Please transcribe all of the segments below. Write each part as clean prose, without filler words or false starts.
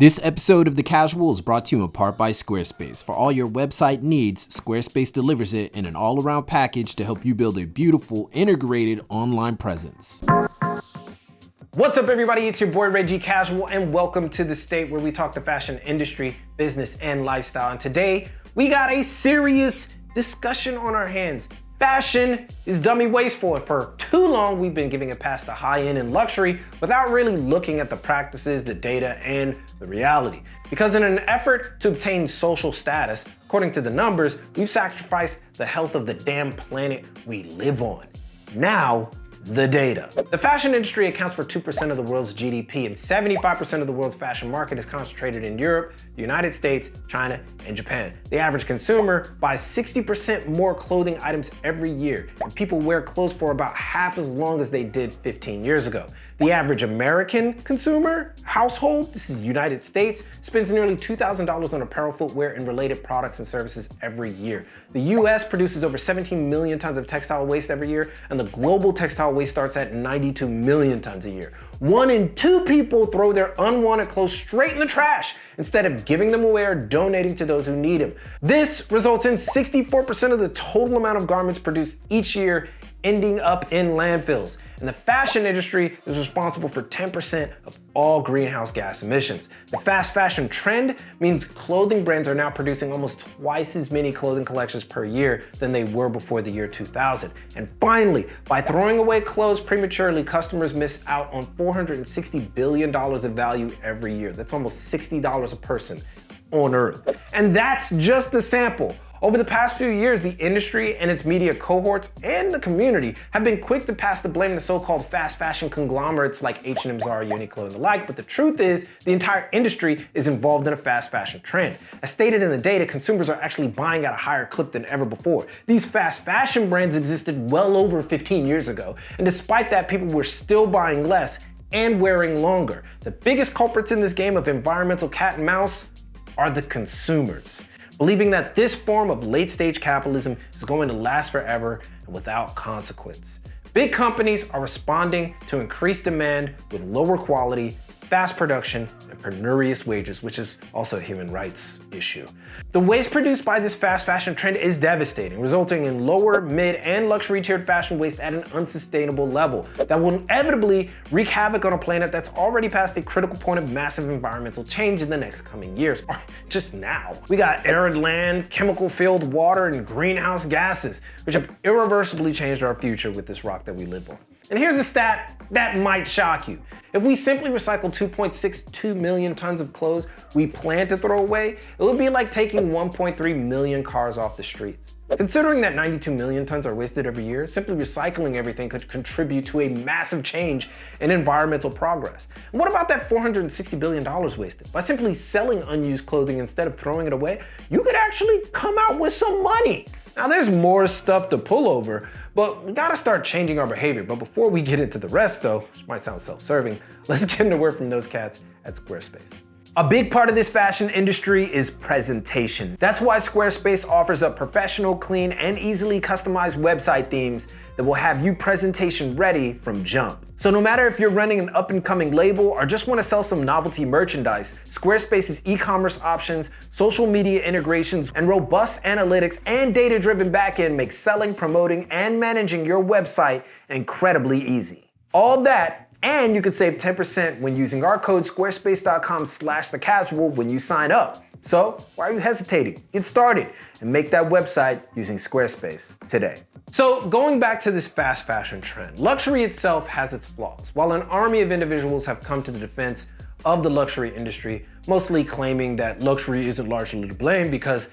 This episode of The Casual is brought to you in part by Squarespace. For all your website needs, Squarespace delivers it in an all-around package to help you build a beautiful, integrated online presence. What's up, everybody? It's your boy Reggie Casual, and welcome to the state where we talk the fashion industry, business, and lifestyle. And today, we got a serious discussion on our hands. Fashion is dummy wasteful, and for too long we've been giving it past the high-end and luxury without really looking at the practices, the data, and the reality. Because in an effort to obtain social status, according to the numbers, we've sacrificed the health of the damn planet we live on. Now, the data. The fashion industry accounts for 2% of the world's GDP, and 75% of the world's fashion market is concentrated in Europe, the United States, China, and Japan. The average consumer buys 60% more clothing items every year, and people wear clothes for about half as long as they did 15 years ago. The average American consumer household, this is the United States, spends nearly $2,000 on apparel, footwear, and related products and services every year. The US produces over 17 million tons of textile waste every year, and the global textile waste starts at 92 million tons a year. 1 in 2 people throw their unwanted clothes straight in the trash instead of giving them away or donating to those who need them. This results in 64% of the total amount of garments produced each year ending up in landfills. And the fashion industry is responsible for 10% of all greenhouse gas emissions. The fast fashion trend means clothing brands are now producing almost twice as many clothing collections per year than they were before the year 2000. And finally, by throwing away clothes prematurely, customers miss out on $460 billion of value every year. That's almost $60 a person on Earth. And that's just a sample. Over the past few years, the industry and its media cohorts and the community have been quick to pass the blame to so-called fast fashion conglomerates like H&M, Zara, Uniqlo, and the like, but the truth is, the entire industry is involved in a fast fashion trend. As stated in the data, consumers are actually buying at a higher clip than ever before. These fast fashion brands existed well over 15 years ago, and despite that, people were still buying less and wearing longer. The biggest culprits in this game of environmental cat and mouse are the consumers, believing that this form of late-stage capitalism is going to last forever and without consequence. Big companies are responding to increased demand with lower quality, fast production, and penurious wages, which is also a human rights issue. The waste produced by this fast fashion trend is devastating, resulting in lower, mid, and luxury tiered fashion waste at an unsustainable level that will inevitably wreak havoc on a planet that's already past the critical point of massive environmental change in the next coming years, or just now. We got arid land, chemical-filled water, and greenhouse gases, which have irreversibly changed our future with this rock that we live on. And here's a stat that might shock you. If we simply recycle 2.62 million tons of clothes we plan to throw away, it would be like taking 1.3 million cars off the streets. Considering that 92 million tons are wasted every year, simply recycling everything could contribute to a massive change in environmental progress. And what about that $460 billion wasted? By simply selling unused clothing instead of throwing it away, you could actually come out with some money. Now there's more stuff to pull over, but we gotta start changing our behavior. But before we get into the rest though, which might sound self-serving, let's get into word from those cats at Squarespace. A big part of this fashion industry is presentation. That's why Squarespace offers up professional, clean, and easily customized website themes that will have you presentation ready from jump. So no matter if you're running an up-and-coming label or just want to sell some novelty merchandise, Squarespace's e-commerce options, social media integrations, and robust analytics and data-driven backend make selling, promoting, and managing your website incredibly easy. All that, and you can save 10% when using our code squarespace.com/thecasual when you sign up. So why are you hesitating? Get started and make that website using Squarespace today. So going back to this fast fashion trend, luxury itself has its flaws. While an army of individuals have come to the defense of the luxury industry, mostly claiming that luxury isn't largely to blame because,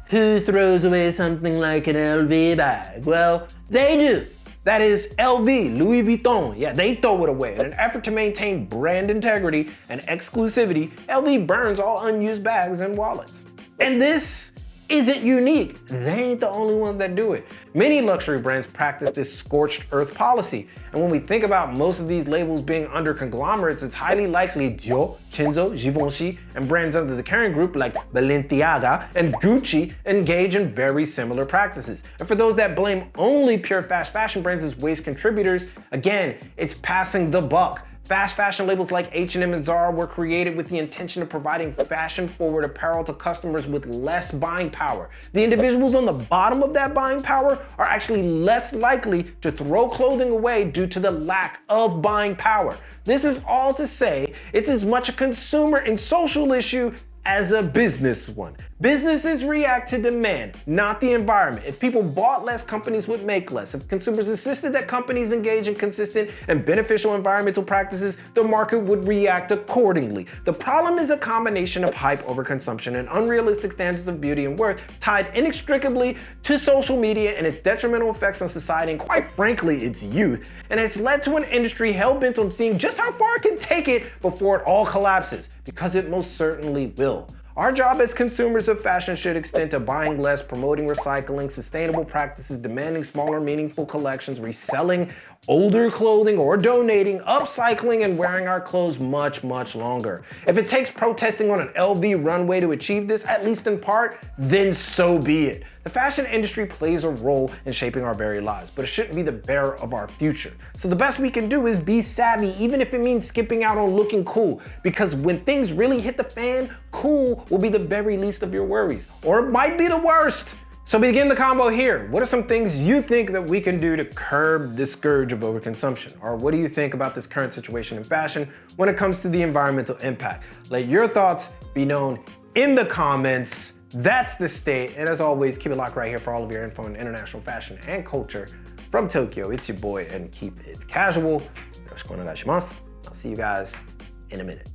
who throws away something like an LV bag? Well, they do. That is LV, Louis Vuitton. Yeah, they throw it away. In an effort to maintain brand integrity and exclusivity, LV burns all unused bags and wallets. And this isn't unique. They ain't the only ones that do it. Many luxury brands practice this scorched earth policy. And when we think about most of these labels being under conglomerates, it's highly likely Dior, Kenzo, Givenchy, and brands under the Kering group like Balenciaga and Gucci engage in very similar practices. And for those that blame only pure fast fashion brands as waste contributors, again, it's passing the buck. Fast fashion labels like H&M and Zara were created with the intention of providing fashion-forward apparel to customers with less buying power. The individuals on the bottom of that buying power are actually less likely to throw clothing away due to the lack of buying power. This is all to say it's as much a consumer and social issue as a business one. Businesses react to demand, not the environment. If people bought less, companies would make less. If consumers insisted that companies engage in consistent and beneficial environmental practices, the market would react accordingly. The problem is a combination of hype, overconsumption, and unrealistic standards of beauty and worth tied inextricably to social media and its detrimental effects on society and, quite frankly, its youth. And it's led to an industry hell-bent on seeing just how far it can take it before it all collapses, because it most certainly will. Our job as consumers of fashion should extend to buying less, promoting recycling, sustainable practices, demanding smaller, meaningful collections, reselling older clothing or donating, upcycling, and wearing our clothes much, much longer. If it takes protesting on an LV runway to achieve this, at least in part, then so be it. The fashion industry plays a role in shaping our very lives, but it shouldn't be the bearer of our future. So the best we can do is be savvy, even if it means skipping out on looking cool, because when things really hit the fan, cool will be the very least of your worries, or it might be the worst. So begin the combo here. What are some things you think that we can do to curb this scourge of overconsumption? Or what do you think about this current situation in fashion when it comes to the environmental impact? Let your thoughts be known in the comments. That's the state. And as always, keep it locked right here for all of your info on international fashion and culture from Tokyo. It's your boy, and keep it casual. Yoroshiku onegai shimasu. I'll see you guys in a minute.